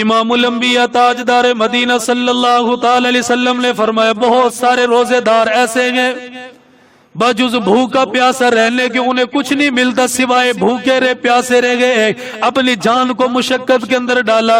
امام الانبیاء تاجدار مدینہ صلی اللہ تعالی علیہ وسلم نے فرمایا بہت سارے روزے دار ایسے ہیں بجز بھوکا پیاسا رہنے کے انہیں کچھ نہیں ملتا سوائے بھوکے رہے پیاسے رہ گئے، اپنی جان کو مشقت کے اندر ڈالا،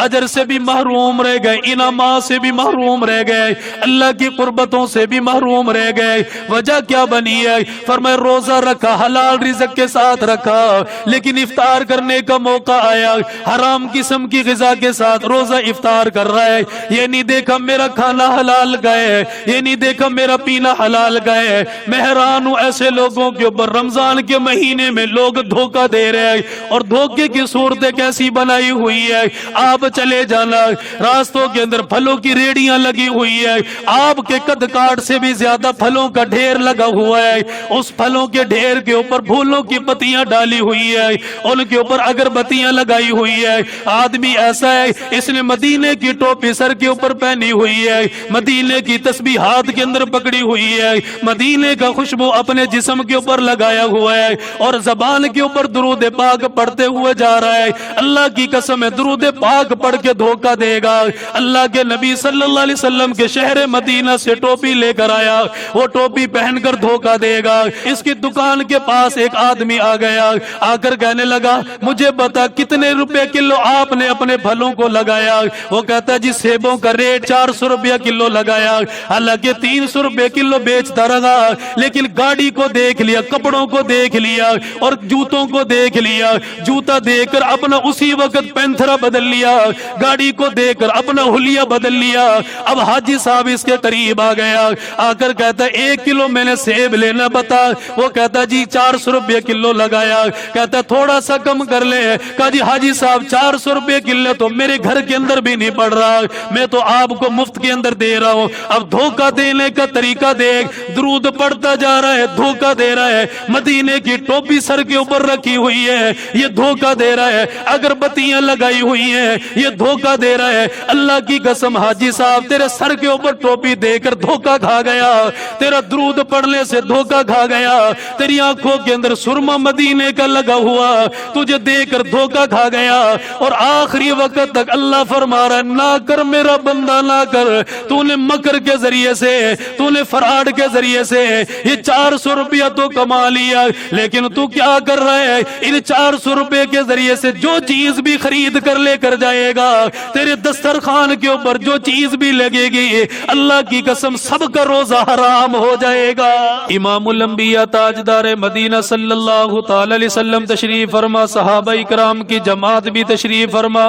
اجر سے بھی محروم رہ گئے، انعامات سے بھی محروم رہ گئے، اللہ کی قربتوں سے بھی محروم رہ گئے۔ وجہ کیا بنی ہے؟ فرمائے روزہ رکھا، حلال رزق کے ساتھ رکھا، لیکن افطار کرنے کا موقع آیا، حرام قسم کی غذا کے ساتھ روزہ افطار کر رہا ہے، یہ نہیں دیکھا میرا کھانا حلال گئے، یہ نہیں دیکھا میرا پینا حلال گئے۔ میں حیران ہوں ایسے لوگوں کے اوپر رمضان کے مہینے میں لوگ دھوکہ دے رہے ہیں، اور دھوکے کی صورتیں کیسی بنائی ہوئی ہے۔ آپ چلے جانا، راستوں کے اندر پھلوں کی ریڑیاں لگی ہوئی ہے، آپ کے قد کاٹ سے بھی زیادہ پھلوں کا ڈھیر لگا ہوا ہے، اس پھلوں کے ڈھیر کے اوپر پھولوں کی پتیاں ڈالی ہوئی ہے، ان کے اوپر اگربتیاں لگائی ہوئی ہے۔ آدمی ایسا ہے اس نے مدینے کی ٹوپی سر کے اوپر پہنی ہوئی ہے، مدینے کی تسبیح ہاتھ کے اندر پکڑی ہوئی ہے، مدینے کا خوشبو اپنے جسم کے اوپر لگایا ہوا ہے، اور زبان کے اوپر درود پاک پڑھتے ہوئے جا رہا ہے۔ اللہ کی قسم ہے درود پاک پڑھ کے دھوکہ دے گا۔ اللہ کے نبی صلی اللہ علیہ وسلم کے شہر مدینہ سے ٹوپی لے کر آیا، وہ ٹوپی پہن کر دھوکہ دے گا۔ اس کی دکان کے پاس ایک آدمی آ گیا، آ کر کہنے لگا مجھے بتا کتنے روپے کلو آپ نے اپنے پھلوں کو لگایا؟ وہ کہتا جی سیبوں کا ریٹ 400 روپیہ کلو لگایا، حالانکہ 300 روپے کلو بیچتا رہا، لیکن گاڑی کو دیکھ لیا، کپڑوں کو دیکھ لیا، اور جوتوں کو دیکھ لیا، جوتا دیکھ کر اپنا اسی وقت پینتھرا بدل لیا، گاڑی کو دیکھ کر اپنا حلیہ بدل لیا۔ اب حاجی صاحب اس کے قریب آ گیا، آ کر کہتا 1 کلو میں نے سیب لینا بتا۔ وہ کہتا جی 400 روپے کلو لگایا۔ کہتا تھوڑا سا کم کر لے۔ کہا جی حاجی صاحب 400 روپے کلو تو میرے گھر کے اندر بھی نہیں پڑ رہا، میں تو آپ کو مفت کے اندر دے رہا ہوں۔ اب دھوکہ دینے کا طریقہ دیکھ، درود پڑھتا جا رہا ہے، دھوکہ دے رہا ہے، مدینے کی ٹوپی سر کے اوپر رکھی ہوئی ہے، یہ دھوکہ دے رہا ہے، اگربتیاں لگائی ہوئی ہیں، یہ دھوکہ دے رہا ہے۔ اللہ کی قسم حاجی صاحب تیرے سر کے اوپر ٹوپی دے کر دھوکہ کھا گیا، تیرا درود پڑھنے سے دھوکہ کھا گیا، تیری آنکھوں کے اندر سرما مدینے کا لگا ہوا، تجھے دے کر دھوکہ کھا گیا۔ اور آخری وقت تک اللہ فرما رہا ہے نہ کر میرا بندہ نہ کر، تو نے مکر کے ذریعے سے، تو نے فراڈ کے ذریعے سے یہ 400 روپیہ تو کما لیا، لیکن تو کیا کر رہا ہے؟ ان 400 روپے کے ذریعے سے جو چیز بھی خرید کر لے کر جائے گا، تیرے دسترخوان کے اوپر جو چیز بھی لگے گی، اللہ کی قسم سب کا روزہ حرام ہو جائے گا۔ امام الانبیاء تاجدار مدینہ صلی اللہ تعالی علیہ وسلم تشریف فرما، صحابہ اکرام کی جماعت بھی تشریف فرما۔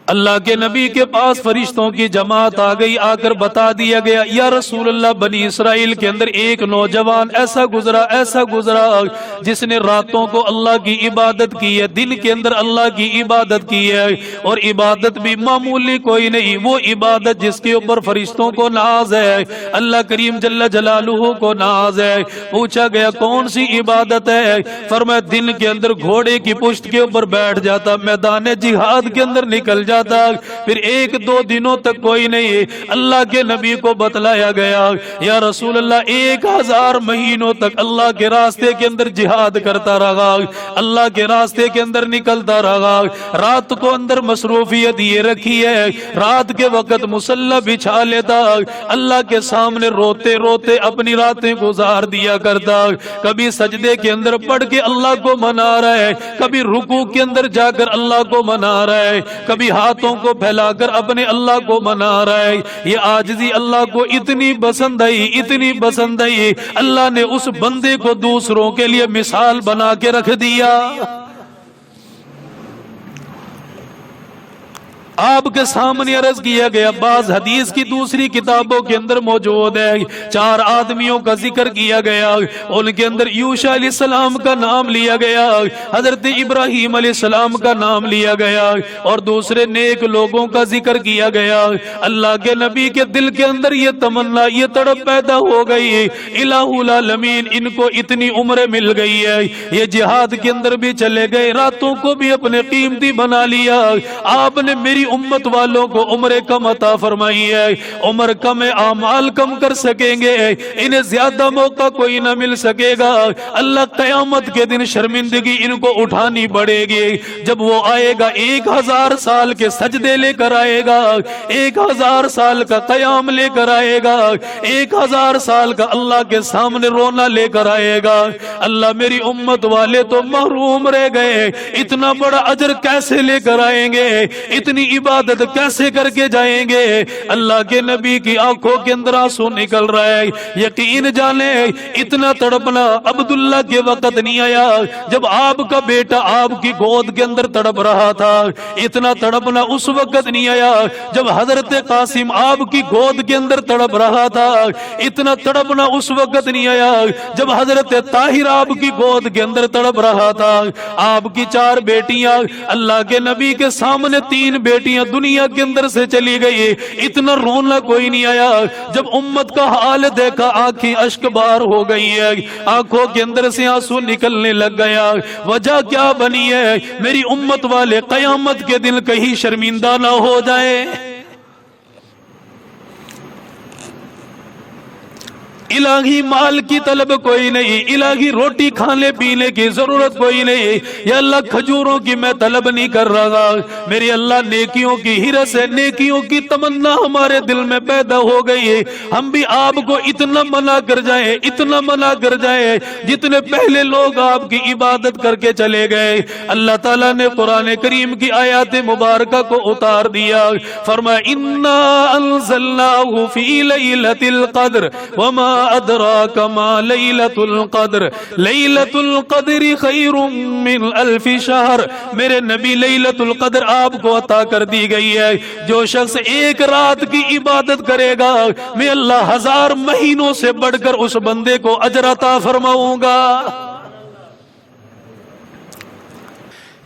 اللہ کے نبی کے پاس فرشتوں کی جماعت آ گئی، آ کر بتا دیا گیا یا رسول اللہ بنی اسرائیل کے اندر ایک نوجوان ایسا گزرا جس نے راتوں کو اللہ کی عبادت کی ہے، دن کے اندر اللہ کی عبادت کی ہے، اور عبادت بھی معمولی کوئی نہیں، وہ عبادت جس کے اوپر فرشتوں کو ناز ہے، اللہ کریم جل جلالہ کو ناز ہے۔ پوچھا گیا کون سی عبادت ہے؟ فرمایا دن کے اندر گھوڑے کی پشت کے اوپر بیٹھ جاتا، میدان جہاد کے اندر نکل جاتا، پھر 1-2 دنوں تک کوئی نہیں۔ اللہ کے نبی کو بتلایا گیا یا رسول اللہ 1000 مہینوں تک اللہ کے راستے کے اندر جہاد کرتا رہا، اللہ کے راستے کے اندر نکلتا رہا، رات کو اندر مصروفیت یہ رکھی ہے، رات کے وقت مصلی بچھا لیتا، اللہ کے سامنے روتے روتے اپنی راتیں گزار دیا کرتا، کبھی سجدے کے اندر پڑھ کے اللہ کو منا رہا ہے، کبھی رکوع کے اندر جا کر اللہ کو منا رہا ہے، کبھی ہاتھوں کو پھیلا کر اپنے اللہ کو منا رہا ہے۔ یہ عاجزی اللہ کو اتنی پسند آئی، اللہ نے اس بندے کو دوسروں کے لیے مثال بنا کے رکھ دیا۔ آپ کے سامنے عرض کیا گیا، بعض حدیث کی دوسری کتابوں کے اندر موجود ہے، 4 آدمیوں کا ذکر کیا گیا، ان کے اندر یوشع علیہ السلام کا نام لیا گیا، حضرت ابراہیم علیہ السلام کا نام لیا گیا، اور دوسرے نیک لوگوں کا ذکر کیا گیا۔ اللہ کے نبی کے دل کے اندر یہ تمنا، یہ تڑپ پیدا ہو گئی، الہ العالمین ان کو اتنی عمریں مل گئی ہے، یہ جہاد کے اندر بھی چلے گئے، راتوں کو بھی اپنے قیمتی بنا لیا، آپ نے میری امت والوں کو عمر کم عطا فرمائی ہے، عمر کم ہے، اعمال کم کر سکیں گے، انہیں زیادہ موقع کوئی نہ مل سکے گا۔ اللہ قیامت کے دن شرمندگی ان کو اٹھانی پڑے گی، جب وہ آئے گا 1000 سال کے سجدے لے کر آئے گا، 1000 سال کا قیام لے کر آئے گا، 1000 سال کا اللہ کے سامنے رونا لے کر آئے گا۔ اللہ میری امت والے تو محروم رہ گئے، اتنا بڑا اجر کیسے لے کر آئیں گے، اتنی عبادت کیسے کر کے جائیں گے؟ اللہ کے نبی کی آنکھوں کے اندر آنسو نکل رہا ہے۔ یقین جانے اتنا تڑپنا عبداللہ کے وقت نہیں آیا جب آپ کا بیٹا آپ کی گود کے اندر تڑپ رہا تھا، اتنا تڑپنا اس وقت نہیں آیا جب حضرت قاسم آپ کی گود کے اندر تڑپ رہا تھا، اتنا تڑپنا اس وقت نہیں آیا جب حضرت طاہر آپ کی گود کے اندر تڑپ رہا تھا۔ آپ کی 4 بیٹیاں، اللہ کے نبی کے سامنے 3 بیٹیاں دنیا کے اندر سے چلی گئی، اتنا رونا کوئی نہیں آیا جب امت کا حال دیکھا، آنکھیں اشک بار ہو گئی ہے، آنکھوں کے اندر سے آنسو نکلنے لگ گیا۔ وجہ کیا بنی ہے؟ میری امت والے قیامت کے دن کہیں شرمندہ نہ ہو جائے۔ الہی مال کی طلب کوئی نہیں، الہی روٹی کھانے پینے کی ضرورت کوئی نہیں، یا اللہ کھجوروں کی میں طلب نہیں کر رہا، میری اللہ نیکیوں کی ہرس ہے، نیکیوں کی تمنا ہمارے دل میں پیدا ہو گئی ہے۔ ہم بھی آپ کو اتنا منع کر جائیں، اتنا منع کر جائیں جتنے پہلے لوگ آپ کی عبادت کر کے چلے گئے۔ اللہ تعالیٰ نے قرآن کریم کی آیات مبارکہ کو اتار دیا، فرمایا انا انزلناہ فی لیلۃ القدر وما ادراک ما لیلۃ القدر لیلۃ القدر خیر من 1000 شہر۔ میرے نبی لیلۃ القدر آپ کو عطا کر دی گئی ہے، جو شخص ایک رات کی عبادت کرے گا میں اللہ 1000 مہینوں سے بڑھ کر اس بندے کو اجر عطا فرماؤں گا۔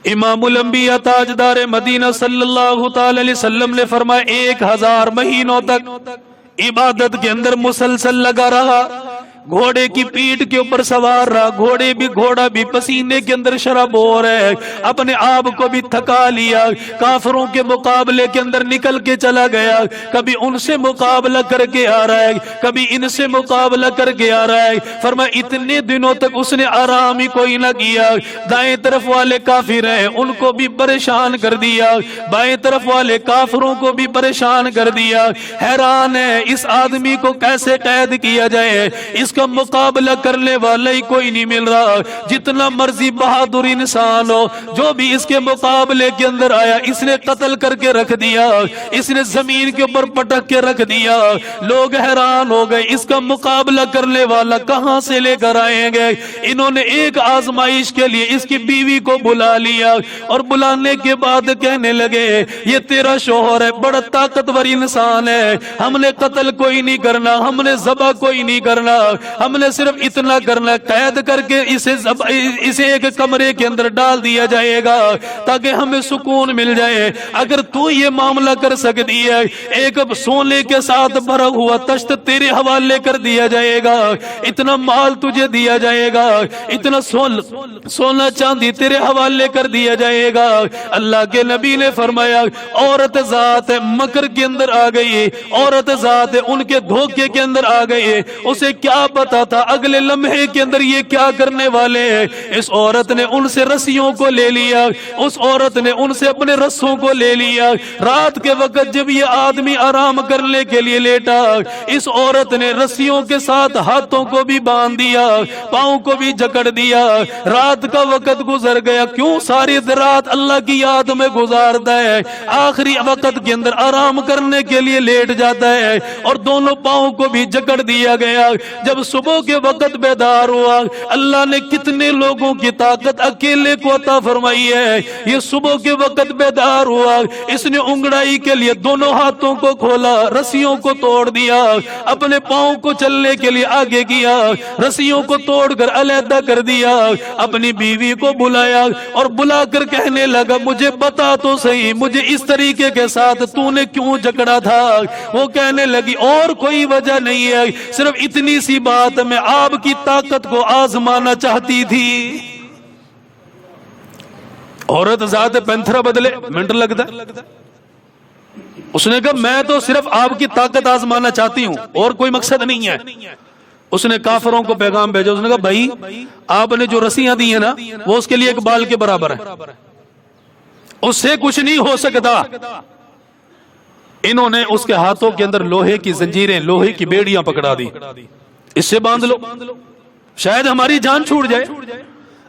امام الانبیاء تاجدار مدینہ صلی اللہ تعالی علیہ وسلم نے فرمایا 1000 مہینوں تک عبادت کے اندر مسلسل لگا رہا، گھوڑے کی پیٹھ کے اوپر سوار رہا، گھوڑا بھی پسینے کے اندر شراب ہو رہا ہے، اپنے آپ کو بھی تھکا لیا، کافروں کے مقابلے کے اندر نکل کے چلا گیا، کبھی ان سے مقابلہ کر کے آ رہا ہے، کبھی ان سے مقابلہ کر کے آ رہا ہے۔ فرمایا اتنے دنوں تک اس نے آرام ہی کوئی نہ کیا، دائیں طرف والے کافر ہیں ان کو بھی پریشان کر دیا، بائیں طرف والے کافروں کو بھی پریشان کر دیا۔ حیران ہے اس آدمی کو کیسے قید کیا جائے، اس کا مقابلہ کرنے والا ہی کوئی نہیں مل رہا، جتنا مرضی بہادر انسان ہو، جو بھی اس کے مقابلے کے اندر آیا اس نے قتل کر کے رکھ دیا، اس نے زمین کے اوپر پٹک کے رکھ دیا۔ لوگ حیران ہو گئے اس کا مقابلہ کرنے والا کہاں سے لے کر آئیں گے۔ انہوں نے ایک آزمائش کے لیے اس کی بیوی کو بلا لیا، اور بلانے کے بعد کہنے لگے یہ تیرا شوہر ہے، بڑا طاقتور انسان ہے، ہم نے قتل کوئی نہیں کرنا، ہم نے ذبح کوئی نہیں کرنا، ہم نے صرف اتنا کرنا، قید کر کے اسے ایک کمرے کے اندر ڈال دیا جائے گا تاکہ ہمیں سکون مل جائے۔ اگر تو یہ معاملہ کر سکتی ہے، ایک سونے کے ساتھ بھرا ہوا تشت تیرے حوالے کر دیا جائے گا، اتنا مال تجھے دیا جائے گا، اتنا سونا چاندی تیرے حوالے کر دیا جائے گا۔ اللہ کے نبی نے فرمایا عورت ذات مکر کے اندر آ گئی، عورت ذات ان کے دھوکے کے اندر آ گئی، اسے کیا پتا تھا اگلے لمحے کے اندر یہ کیا کرنے والے ہیں۔ اس عورت نے ان سے رسیوں کو لے لیا، اس عورت نے ان سے اپنے رسوں کو لے لیا۔ رات کے وقت جب یہ آدمی آرام کرنے کے لیے لیٹا، اس عورت نے رسیوں کے ساتھ ہاتھوں کو بھی باندھ دیا، پاؤں کو بھی جکڑ دیا۔ رات کا وقت گزر گیا، کیوں ساری رات اللہ کی یاد میں گزارتا ہے، آخری وقت کے اندر آرام کرنے کے لیے لیٹ جاتا ہے، اور دونوں پاؤں کو بھی جکڑ دیا گیا۔ جب صبح کے وقت بیدار ہوا، اللہ نے کتنے لوگوں کی طاقت اکیلے کو عطا فرمائی ہے۔ یہ صبح کے وقت بیدار ہوا، اس نے انگڑائی کے لیے دونوں ہاتھوں کو کھولا، رسیوں کو توڑ دیا، اپنے پاؤں کو چلنے کے لیے آگے کیا، رسیوں کو توڑ کر علیحدہ کر دیا، اپنی بیوی کو بلایا اور بلا کر کہنے لگا مجھے بتا تو صحیح مجھے اس طریقے کے ساتھ تو نے کیوں جکڑا تھا۔ وہ کہنے لگی اور کوئی وجہ نہیں ہے، صرف اتنی سی بات میں آپ کی طاقت کو آزمانا چاہتی تھی۔ عورت ذات پینتھرا بدلے منٹ لگتا ہے، اس نے کہا میں تو صرف آپ کی طاقت آزمانا چاہتی ہوں اور کوئی مقصد نہیں ہے. اس نے کافروں کو پیغام بھیجا. اس نے کہا بھائی آپ نے جو رسیاں دی ہیں نا وہ اس کے لیے ایک بال کے برابر ہے, اس سے کچھ نہیں ہو سکتا. انہوں نے اس کے ہاتھوں کے اندر لوہے کی زنجیریں, لوہے کی بیڑیاں پکڑا دی, اس سے باندھ لو شاید ہماری جان چھوٹ جائے.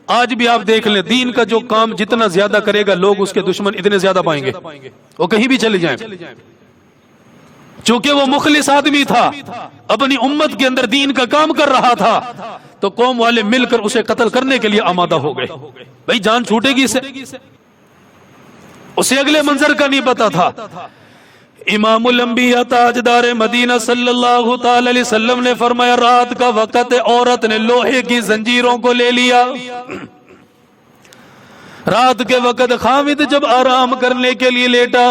آج بھی آپ دیکھ لیں دین کا جو کام جتنا زیادہ کرے گا لوگ اس کے دشمن اتنے زیادہ پائیں گے, وہ کہیں بھی چلے جائیں. چونکہ وہ مخلص آدمی تھا, اپنی امت کے اندر دین کا کام کر رہا تھا, تو قوم والے مل کر اسے قتل کرنے کے لیے آمادہ ہو گئے. بھائی جان چھوٹے گی اسے اگلے منظر کا نہیں پتا تھا. امام الانبیاء تاجدار مدینہ صلی اللہ تعالی علیہ وسلم نے فرمایا رات کا وقت عورت نے لوہے کی زنجیروں کو لے لیا. رات کے وقت خامد جب آرام کرنے کے لیے لیٹا,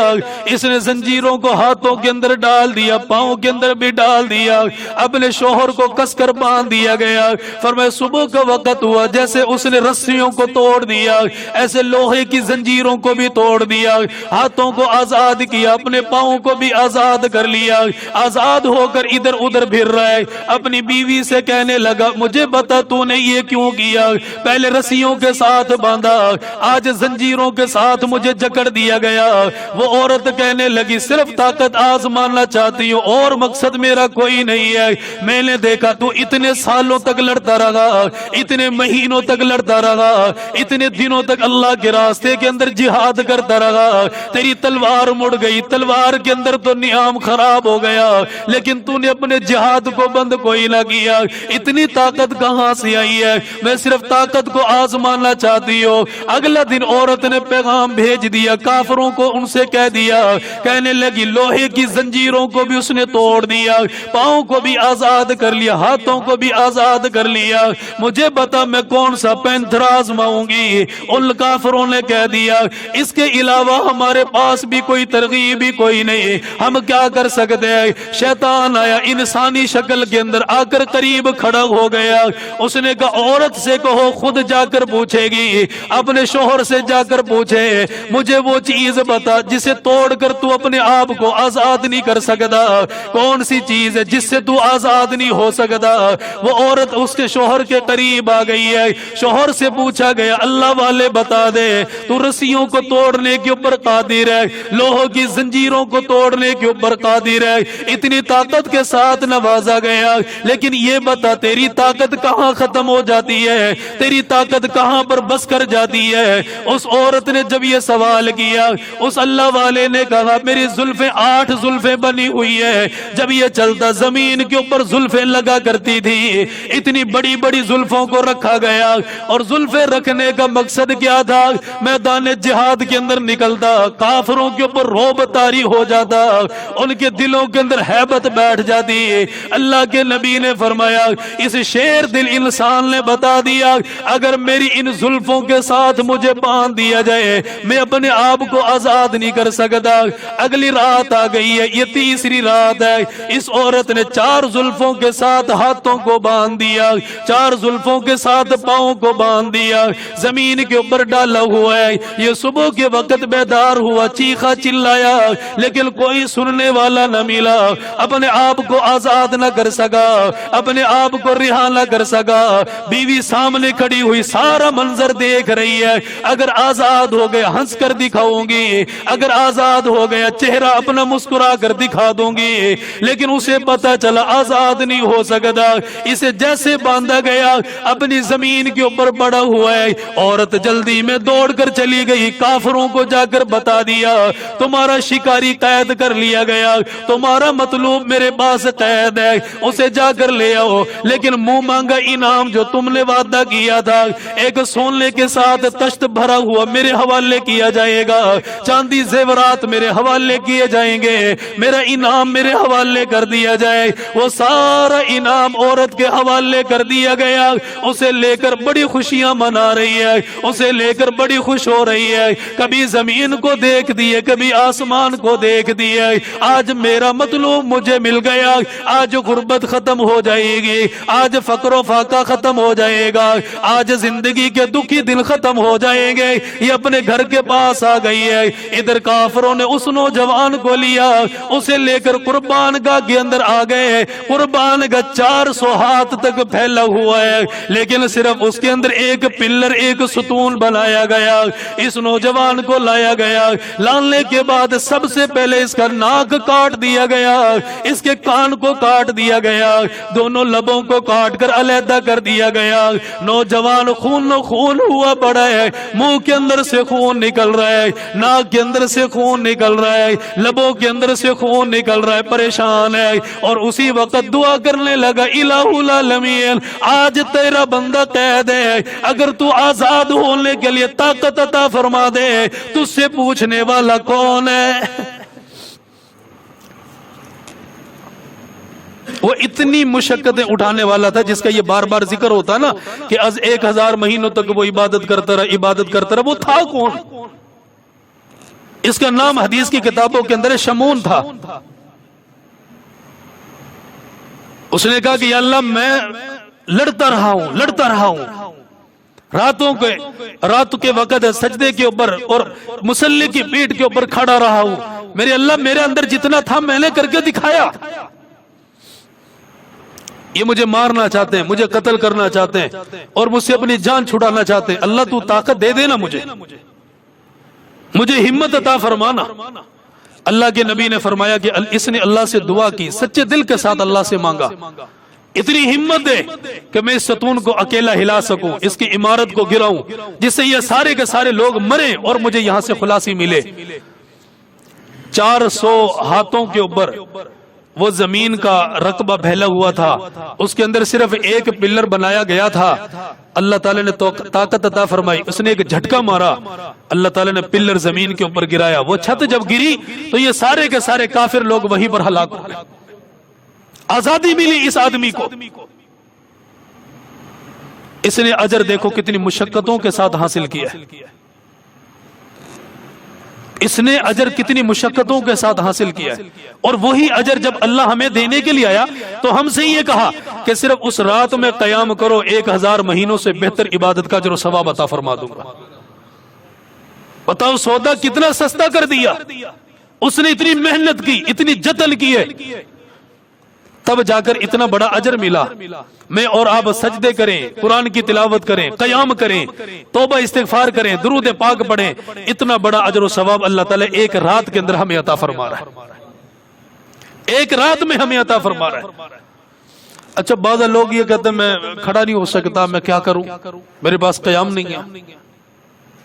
اس نے زنجیروں کو ہاتھوں کے اندر ڈال دیا, پاؤں کے اندر بھی ڈال دیا, اپنے شوہر کو کس کر باندھ دیا گیا. فرمایا صبح کا وقت ہوا, جیسے اس نے رسیوں کو توڑ دیا ایسے لوہے کی زنجیروں کو بھی توڑ دیا, ہاتھوں کو آزاد کیا, اپنے پاؤں کو بھی آزاد کر لیا. آزاد ہو کر ادھر ادھر پھر رہا ہے. اپنی بیوی سے کہنے لگا مجھے بتا تو نے یہ کیوں کیا؟ پہلے رسیوں کے ساتھ باندھا, آج زنجیروں کے ساتھ مجھے جکڑ دیا گیا. وہ عورت کہنے لگی صرف طاقت آزمانا چاہتی ہوں اور مقصد میرا کوئی نہیں ہے. میں نے دیکھا تو اتنے سالوں تک لڑتا رہا, اتنے مہینوں تک لڑتا رہا, اتنے دنوں تک اللہ کے راستے کے اندر جہاد کرتا رہا. تیری تلوار مڑ گئی, تلوار کے اندر تو نظام خراب ہو گیا, لیکن تو نے اپنے جہاد کو بند کوئی نہ کیا. اتنی طاقت کہاں سے آئی ہے؟ میں صرف طاقت کو آزمانا چاہتی ہوں. اگلا دن عورت نے پیغام بھیج دیا کافروں کو, ان سے کہہ دیا, کہنے لگی لوہے کی زنجیروں کو بھی اس نے توڑ دیا, پاؤں کو بھی آزاد کر لیا, ہاتھوں کو بھی آزاد کر لیا. مجھے بتا میں کون سا پینتھر آزماؤں گی؟ ان کافروں نے کہہ دیا اس کے علاوہ ہمارے پاس بھی کوئی ترغیب بھی کوئی نہیں, ہم کیا کر سکتے ہیں؟ شیطان آیا انسانی شکل کے اندر آ کر قریب کھڑا ہو گیا. اس نے کہا عورت سے کہو خود جا کر پوچھے گی, اپنے شوہر سے جا کر پوچھے مجھے وہ چیز بتا جسے توڑ کر تو اپنے آپ کو آزاد نہیں کر سکتا. کون سی چیز ہے جس سے تو آزاد نہیں ہو سکتا؟ وہ عورت اس کے شوہر کے قریب آ گئی ہے. شوہر سے پوچھا گیا اللہ والے بتا دے تو رسیوں کو توڑنے کے اوپر قادر ہے, لوہوں کی زنجیروں کو توڑنے کے اوپر قادر ہے, اتنی طاقت کے ساتھ نوازا گیا. لیکن یہ بتا تیری طاقت کہاں ختم ہو جاتی ہے, تیری طاقت کہاں پر بس کر جاتی ہے؟ اس عورت نے جب یہ سوال کیا اس اللہ والے نے کہا میری زلفیں 8 زلفیں بنی ہوئی ہے, جب یہ چلتا زمین کے اوپر زلفیں لگا کرتی تھی. اتنی بڑی بڑی زلفوں کو رکھا گیا, اور زلفیں رکھنے کا مقصد کیا تھا؟ میدان جہاد کے اندر نکلتا, کافروں کے اوپر رعب طاری ہو جاتا, ان کے دلوں کے اندر ہیبت بیٹھ جاتی. اللہ کے نبی نے فرمایا اس شیر دل انسان نے بتا دیا اگر میری ان زلفوں کے ساتھ مجھے باندھ دیا جائے میں اپنے آپ کو آزاد نہیں کر سکتا. اگلی رات آ گئی ہے, یہ تیسری رات ہے. اس عورت نے 4 زلفوں کے ساتھ ہاتھوں کو باندھ دیا, 4 زلفوں کے ساتھ پاؤں کو باندھ دیا, زمین کے اوپر ڈالا ہوا ہے. یہ صبح کے وقت بیدار ہوا, چیخا چلایا, لیکن کوئی سننے والا نہ ملا. اپنے آپ کو آزاد نہ کر سکا, اپنے آپ کو رہا نہ کر سکا. بیوی سامنے کھڑی ہوئی سارا منظر دیکھ رہی ہے. اگر آزاد ہو گیا ہنس کر دکھاؤں گی, اگر آزاد ہو گیا چہرہ اپنا مسکرا کر دکھا دوں گی, لیکن اسے پتا چلا آزاد نہیں ہو سکتا. اسے جیسے باندھا گیا اپنی زمین کے اوپر پڑا ہوا ہے. عورت جلدی میں دوڑ کر چلی گئی, کافروں کو جا کر بتا دیا تمہارا شکاری قید کر لیا گیا, تمہارا مطلوب میرے پاس قید ہے, اسے جا کر لے آؤ. لیکن منہ مانگا انعام جو تم نے وعدہ کیا تھا ایک سونے کے ساتھ تشت بھرا ہوا میرے حوالے کیا جائے گا, چاندی زیورات میرے حوالے کیے جائیں گے, میرا انعام میرے حوالے کر دیا جائے. وہ سارا انعام عورت کے حوالے کر دیا گیا. اسے لے کر بڑی خوشیاں منا رہی ہے, اسے لے کر بڑی خوش ہو رہی ہے. کبھی زمین کو دیکھ دیے, کبھی آسمان کو دیکھ دیے. آج میرا مطلوب مجھے مل گیا, آج غربت ختم ہو جائے گی, آج فقر و فاقہ ختم ہو جائے گا, آج زندگی کے دکھی دن ختم ہو جائیں گے. یہ اپنے گھر کے پاس آ گئی ہے. ادھر کافروں نے اس نوجوان کو لیا, اسے لے کر قربان گاہ کے اندر آ گئے. قربان گاہ 400 ہاتھ تک پھیلا ہوا ہے, لیکن صرف اس کے اندر ایک پلر, ایک ستون بنایا گیا. اس نوجوان کو لایا گیا. لانے کے بعد سب سے پہلے اس کا ناک کاٹ دیا گیا, اس کے کان کو کاٹ دیا گیا, دونوں لبوں کو کاٹ کر علیحدہ کر دیا گیا. نوجوان خون ہوا پڑا ہے, منہ کے اندر سے خون نکل رہا ہے, ناک کے اندر سے خون نکل رہا ہے, لبوں کے اندر سے خون نکل رہا ہے, پریشان ہے. اور اسی وقت دعا کرنے لگا, الہ العالمین آج تیرا بندہ قید ہے, اگر تو آزاد ہونے کے لیے طاقت عطا فرما دے, تجھ سے پوچھنے والا کون ہے؟ وہ اتنی مشقتیں اٹھانے والا تھا جس کا یہ بار بار ذکر ہوتا نا کہ از 1000 مہینوں تک وہ عبادت کرتا رہا. وہ تھا کون؟ اس کا نام حدیث کی کتابوں کے اندر شمون تھا. اس نے کہا کہ یا اللہ میں لڑتا رہا ہوں رات کے وقت سجدے کے اوپر اور مصلی کی پیٹھ کے اوپر کھڑا رہا ہوں. میرے اللہ میرے اندر جتنا تھا میں نے کر کے دکھایا. یہ مجھے مارنا چاہتے ہیں, مجھے قتل کرنا چاہتے ہیں اور مجھ سے اپنی جان چھڑانا چاہتے ہیں. اللہ تو طاقت دے دینا, مجھے ہمت عطا فرمانا. اللہ کے نبی نے فرمایا کہ اس نے اللہ سے دعا کی, سچے دل کے ساتھ اللہ سے مانگا, اتنی ہمت دے کہ میں اس ستون کو اکیلا ہلا سکوں, اس کی عمارت کو گراؤں, جس سے یہ سارے کے سارے لوگ مریں اور مجھے یہاں سے خلاصی ملے. 400 ہاتھوں کے اوپر وہ زمین کا رقبہ پھیلا ہوا تھا, اس کے اندر صرف ایک پلر بنایا گیا تھا. اللہ تعالیٰ نے طاقت عطا فرمائی, اس نے ایک جھٹکا مارا, اللہ تعالیٰ نے پلر زمین کے اوپر گرایا. وہ چھت جب گری تو یہ سارے کے سارے کافر لوگ وہیں پر ہلاک ہو گئے. آزادی ملی اس آدمی کو. اس نے اجر دیکھو کتنی مشقتوں کے ساتھ حاصل کیا ہے. اس نے اجر کتنی مشقتوں کے ساتھ حاصل کیا ہے. اور وہی اجر جب اللہ ہمیں دینے کے لیے آیا تو ہم سے یہ کہا کہ صرف اس رات میں قیام کرو, 1000 مہینوں سے بہتر عبادت کا اجر و ثواب عطا فرما دوں گا. بتاؤ سودا کتنا سستا کر دیا. اس نے اتنی محنت کی, اتنی جتن کی ہے, تب جا کر اتنا بڑا اجر ملا. میں اور آپ سجدے کریں, قرآن کی تلاوت کریں, قیام کریں, توبہ استغفار کریں, درود پاک پڑھیں, اتنا بڑا اجر و ثواب اللہ تعالیٰ ایک رات کے اندر ہمیں عطا فرما رہا ہے. ایک رات میں ہمیں عطا فرما رہا ہے. اچھا بعض لوگ یہ کہتے ہیں میں کھڑا نہیں ہو سکتا, میں کیا کروں, میرے پاس قیام نہیں ہے.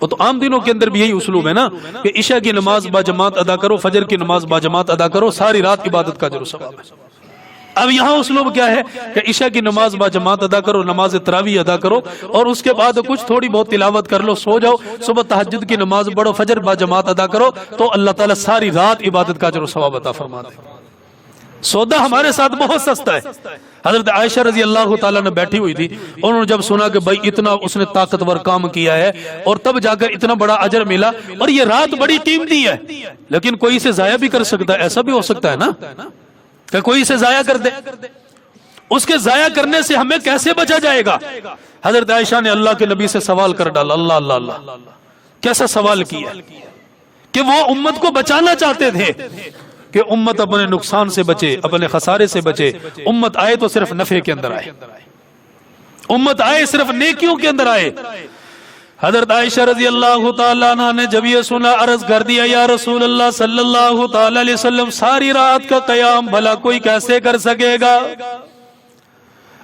وہ تو عام دنوں کے اندر بھی یہی اسلوب ہے نا کہ عشاء کی نماز با جماعت ادا کرو, فجر کی نماز با جماعت ادا کرو, ساری رات عبادت کا اجر و ثواب ہے. اب یہاں اسلوب کیا ہے کہ عشاء کی نماز با جماعت ادا کرو, نماز تراویح ادا کرو, اور اس کے بعد کچھ تھوڑی بہت تلاوت کر لو, سو جاؤ, صبح تہجد کی نماز پڑھو, فجر با جماعت ادا کرو, تو اللہ تعالیٰ ساری رات عبادت کا اجر و ثواب عطا فرما دے. سودا ہمارے ساتھ بہت سستا ہے. حضرت عائشہ رضی اللہ تعالیٰ نے بیٹھی ہوئی تھی, انہوں نے جب سنا کہ بھائی اتنا اس نے طاقتور کام کیا ہے اور تب جا کر اتنا بڑا اجر ملا, اور یہ رات بڑی قیمتی ہے, لیکن کوئی اسے ضائع بھی کر سکتا ہے. ایسا بھی ہو سکتا ہے نا کہ کوئی اسے ضائع کر دے. اس کے ضائع کرنے سے ہمیں کیسے بچا جائے گا؟ حضرت عائشہ نے اللہ کے نبی سے سوال کر ڈالا. اللہ اللہ, کیسا سوال کیا کہ وہ امت کو بچانا چاہتے تھے کہ امت اپنے نقصان سے بچے, اپنے خسارے سے بچے. امت آئے تو صرف نفع کے اندر آئے, امت آئے صرف نیکیوں کے اندر آئے. حضرت عائشہ رضی اللہ تعالیٰ عنہ نے جب یہ سنا, عرض کر دیا یا رسول اللہ صلی اللہ تعالیٰ علیہ وسلم, ساری رات کا قیام بھلا کوئی کیسے کر سکے گا؟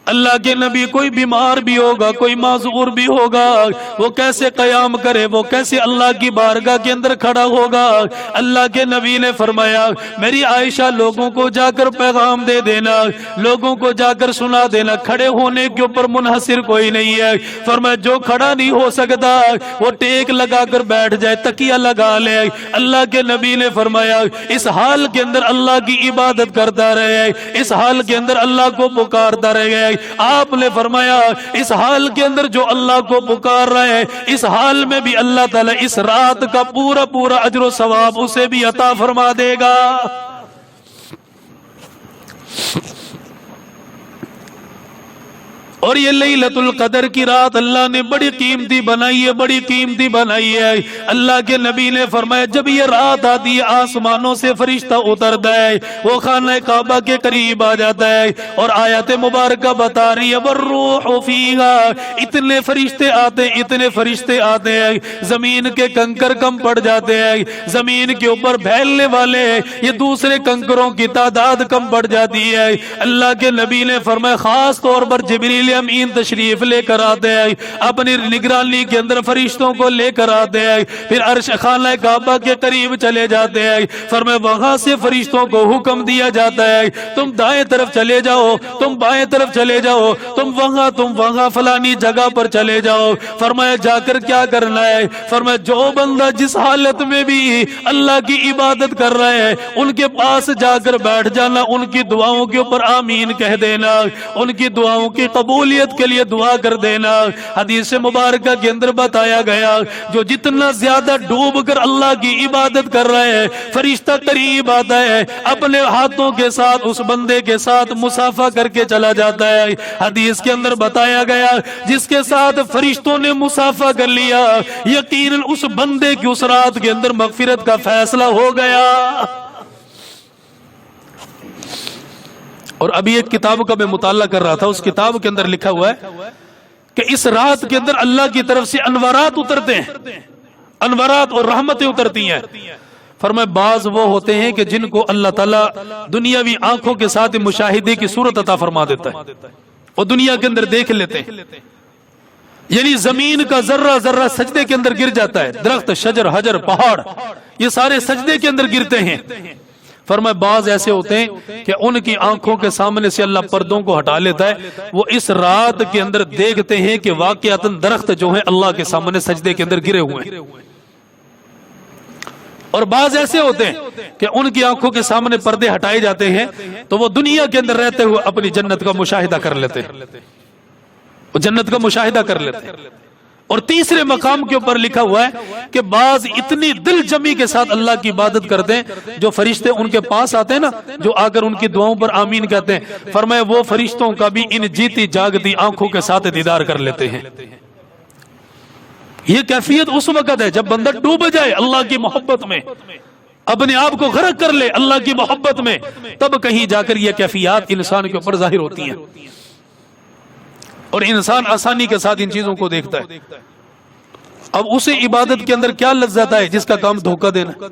اللہ کے نبی کوئی بیمار بھی ہوگا, کوئی معذور بھی ہوگا, وہ کیسے قیام کرے, وہ کیسے اللہ کی بارگاہ کے اندر کھڑا ہوگا؟ اللہ کے نبی نے فرمایا میری عائشہ لوگوں کو جا کر پیغام دے دینا, لوگوں کو جا کر سنا دینا, کھڑے ہونے کے اوپر منحصر کوئی نہیں ہے. فرمایا جو کھڑا نہیں ہو سکتا وہ ٹیک لگا کر بیٹھ جائے, تکیہ لگا لے. اللہ کے نبی نے فرمایا اس حال کے اندر اللہ کی عبادت کرتا رہے, اس حال کے اندر اللہ کو پکارتا رہے. آپ نے فرمایا اس حال کے اندر جو اللہ کو پکار رہے ہیں, اس حال میں بھی اللہ تعالیٰ اس رات کا پورا پورا اجر و ثواب اسے بھی عطا فرما دے گا. اور یہ لیلۃ القدر کی رات اللہ نے بڑی قیمتی بنائی ہے، بڑی قیمتی بنائی ہے۔ اللہ کے نبی نے فرمایا جب یہ رات آتی ہے آسمانوں سے فرشتہ اترتا ہے، وہ خانہ کعبہ کے قریب آ جاتا ہے، اور آیت مبارکہ بتا رہی ہے والروح فیہا، اتنے فرشتے آتے ہیں، اتنے فرشتے آتے ہیں، زمین کے کنکر کم پڑ جاتے ہیں، زمین کے اوپر پھیلنے والے یہ دوسرے کنکروں کی تعداد کم پڑ جاتی ہے۔ اللہ کے نبی نے فرمایا خاص طور پر جبریل امین تشریف لے کر آتے ہیں، اپنی نگرانی کے اندر فرشتوں کو لے کر آتے ہیں، پھر عرش خانہ کعبہ کے قریب چلے جاتے ہیں۔ فرمایا وہاں سے فرشتوں کو حکم دیا جاتا ہے تم دائیں طرف چلے جاؤ، تم بائیں طرف چلے جاؤ، تم وہاں فلانی جگہ پر چلے جاؤ۔ فرمایا جا کر کیا کرنا ہے؟ فرمایا جو بندہ جس حالت میں بھی اللہ کی عبادت کر رہا ہے ان کے پاس جا کر بیٹھ جانا، ان کی دعاؤں کے اوپر آمین کہہ دینا، ان کی دعاؤں کی قبولیت کے لیے دعا کر دینا۔ حدیث مبارکہ کے اندر بتایا گیا جو جتنا زیادہ ڈوب کر اللہ کی عبادت کر رہا ہے فرشتہ قریب آتا ہے، اپنے ہاتھوں کے ساتھ اس بندے کے ساتھ مصافحہ کر کے چلا جاتا ہے۔ حدیث کے اندر بتایا گیا جس کے ساتھ فرشتوں نے مصافحہ کر لیا یقیناً اس بندے کی اس رات کے اندر مغفرت کا فیصلہ ہو گیا۔ اور ابھی ایک کتاب کا میں مطالعہ کر رہا تھا، اس کتاب کے اندر لکھا ہوا ہے کہ اس رات کے اندر اللہ کی طرف سے انوارات اترتے ہیں، انوارات اور رحمتیں اترتی ہیں۔ فرمائے بعض وہ ہوتے ہیں کہ جن کو اللہ تعالیٰ دنیاوی آنکھوں کے ساتھ مشاہدے کی صورت عطا فرما دیتا ہے، وہ دنیا کے اندر دیکھ لیتے ہیں، یعنی زمین کا ذرہ ذرہ سجدے کے اندر گر جاتا ہے، درخت شجر حجر پہاڑ یہ سارے سجدے کے اندر گرتے ہیں۔ فرمائے بعض ایسے ہوتے ہیں کہ ان کی آنکھوں کے سامنے سے اللہ پردوں کو ہٹا لیتا ہے، وہ اس رات کے اندر دیکھتے ہیں کہ واقعتاً درخت جو ہیں اللہ کے سامنے سجدے کے اندر گرے ہوئے ہیں۔ اور بعض ایسے ہوتے ہیں کہ ان کی آنکھوں کے سامنے پردے ہٹائے جاتے ہیں تو وہ دنیا کے اندر رہتے ہوئے اپنی جنت کا مشاہدہ کر لیتے ہیں، وہ جنت کا مشاہدہ کر لیتے ہیں۔ اور تیسرے مقام کے اوپر لکھا ہوا ہے کہ بعض اتنی دل جمی کے ساتھ اللہ کی عبادت کرتے ہیں جو فرشتے ان کے پاس آتے ہیں نا، جو آ کر ان کی دعاؤں پر آمین کہتے ہیں، فرمایا وہ فرشتوں کا بھی ان جیتی جاگتی آنکھوں کے ساتھ دیدار کر لیتے ہیں۔ یہ کیفیت اس وقت ہے جب بندہ ڈوب جائے اللہ کی محبت میں، اپنے آپ کو غرق کر لے اللہ کی محبت میں، تب کہیں جا کر یہ کیفیات انسان کے اوپر ظاہر ہوتی ہیں، اور انسان آسانی کے ساتھ ان چیزوں کو دیکھتا ہے۔ اب اسے عبادت کے اندر کیا لذت ہے جس کا کام دھوکہ دینا،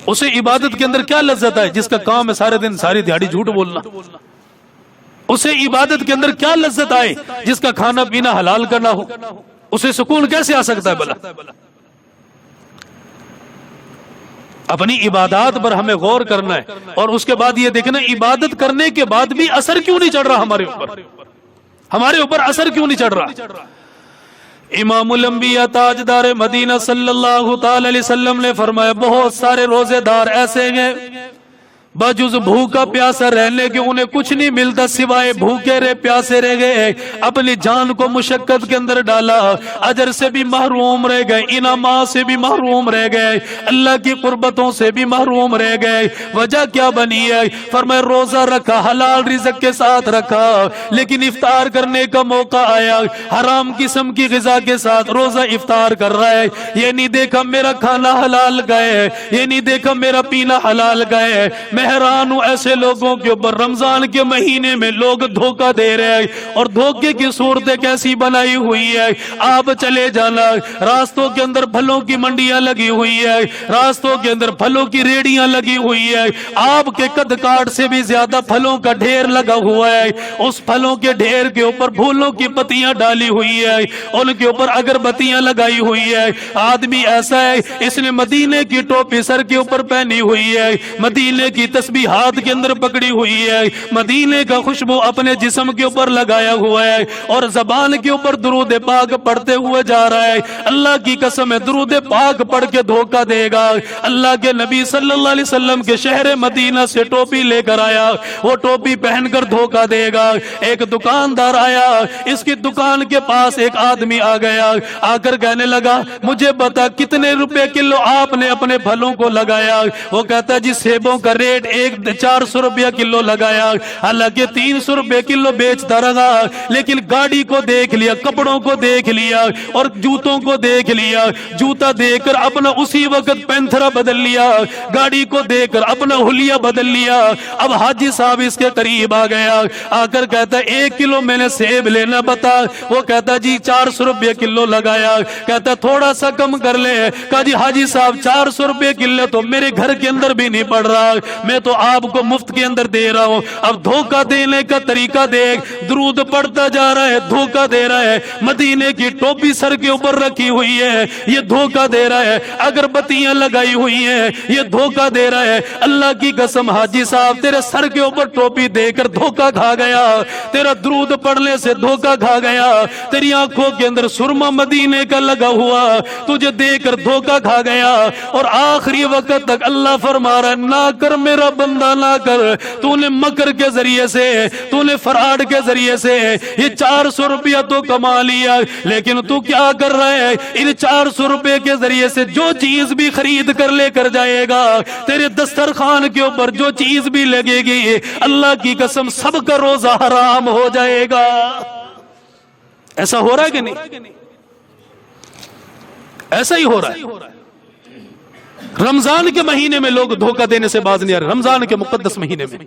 اسے عبادت کے اندر کیا لذت ہے جس کا کام ہے سارے دن ساری دیہاڑی جھوٹ بولنا، اسے عبادت کے اندر کیا لذت آئے جس کا کھانا پینا حلال کرنا ہو، اسے سکون کیسے آ سکتا ہے بھلا؟ اپنی عبادات پر ہمیں غور کرنا ہے، اور اس کے بعد یہ دیکھنا عبادت کرنے کے بعد بھی اثر کیوں نہیں چڑھ رہا ہمارے اوپر، ہمارے اوپر اثر کیوں نہیں چڑھ رہا؟ امام الانبیاء تاجدار مدینہ صلی اللہ تعالی علیہ وسلم نے فرمایا بہت سارے روزے دار ایسے ہیں بجز بھوکا پیاسا رہنے کے انہیں کچھ نہیں ملتا سوائے بھوکے رہے پیاسے رہ گئے، اپنی جان کو مشقت کے اندر ڈالا، اجر سے بھی محروم رہ گئے، انعامات سے بھی محروم رہ گئے، اللہ کی قربتوں سے بھی محروم رہ گئے۔ وجہ کیا بنی ہے؟ فرمایا روزہ رکھا، حلال رزق کے ساتھ رکھا، لیکن افطار کرنے کا موقع آیا حرام قسم کی غذا کے ساتھ روزہ افطار کر رہا ہے، یہ نہیں دیکھا میرا کھانا حلال گئے، یہ نہیں دیکھا میرا پینا حلال گئے۔ میں حیران ہوں ایسے لوگوں کے اوپر رمضان کے مہینے میں لوگ دھوکہ دے رہے ہیں، اور دھوکے کی صورتیں کیسی بنائی ہوئی ہے۔ آپ چلے جانا، راستوں کے اندر پھلوں کی منڈیاں لگی ہوئی ہے، راستوں کے اندر پھلوں کی ریڑیاں لگی ہوئی ہے، آپ کے قد کاٹ سے بھی زیادہ پھلوں کا ڈھیر لگا ہوا ہے، اس پھلوں کے ڈھیر کے اوپر پھولوں کی پتیاں ڈالی ہوئی ہے، ان کے اوپر اگربتیاں لگائی ہوئی ہے۔ آدمی ایسا ہے اس نے مدینے کی ٹوپی سر کے اوپر پہنی ہوئی ہے، مدینے کی تسبیحات کے اندر پکڑی ہوئی ہے، مدینے کا خوشبو اپنے جسم کے اوپر لگایا ہوا ہے، اور زبان کے اوپر درود پاک پڑھتے ہوئے جا رہا ہے۔ اللہ کی قسم ہے درود پاک پڑھ کے دھوکہ دے گا۔ اللہ کے نبی صلی اللہ علیہ وسلم کے شہر مدینہ سے ٹوپی لے کر آیا، وہ ٹوپی پہن کر دھوکہ دے گا۔ ایک دکاندار آیا، اس کی دکان کے پاس ایک آدمی آ گیا، آ کر کہنے لگا مجھے بتا کتنے روپے کلو آپ نے اپنے پھلوں کو لگایا؟ وہ کہتا ہے جی سیبوں کا ریٹ ریٹ 400 روپیہ کلو لگایا، حالانکہ 300 روپے کلو بیچتا رہا، لیکن گاڑی کو دیکھ لیا، کپڑوں کو دیکھ لیا اور جوتوں کو دیکھ لیا، جوتا دیکھ کر اپنا اسی وقت پینتھرا بدل لیا، گاڑی کو دیکھ کر اپنا حلیہ بدل لیا۔ اب حاجی صاحب اس کے قریب آ گیا، آ کر کہتا ہے 1 کلو میں نے سیب لینا بتا۔ وہ کہتا جی 400 روپے کلو لگایا، کہتا تھوڑا سا کم کر لے۔ کہا جی حاجی صاحب 400 روپے کلو تو میرے گھر کے اندر بھی نہیں پڑ رہا، میں تو آپ کو مفت کے اندر دے رہا ہوں۔ اب دھوکہ دینے کا طریقہ دیکھ، درود پڑھتا جا رہا ہے، دھوکہ دے رہا ہے، مدینے کی ٹوپی سر کے اوپر رکھی ہوئی ہے، یہ دھوکہ دے رہا ہے، اگربتیاں لگائی ہوئی ہیں، یہ دھوکہ دے رہا ہے۔ اللہ کی قسم حاجی صاحب تیرے سر کے اوپر ٹوپی دے کر دھوکہ کھا گیا، تیرا درود پڑھنے سے دھوکہ کھا گیا، تیری آنکھوں کے اندر سرما مدینے کا لگا ہوا، تجھے دے کر دھوکہ کھا گیا۔ اور آخری وقت تک اللہ فرما رہا ہے نہ کر میرا بندہ نہ کر، تو نے مکر کے ذریعے سے، تو نے فراڈ کے ذریعے سے یہ 400 روپیہ تو کما لیا، لیکن تو کیا کر رہا ہے؟ ان 400 روپے کے ذریعے سے جو چیز بھی خرید کر لے کر جائے گا، تیرے دسترخوان کے اوپر جو چیز بھی لگے گی، اللہ کی قسم سب کا روزہ حرام ہو جائے گا۔ ایسا ہو رہا ہے کہ نہیں؟ ایسا ہی ہو رہا ہے۔ رمضان کے مہینے میں لوگ دھوکہ دینے سے باز نہیں آ رہے، رمضان کے مقدس مہینے میں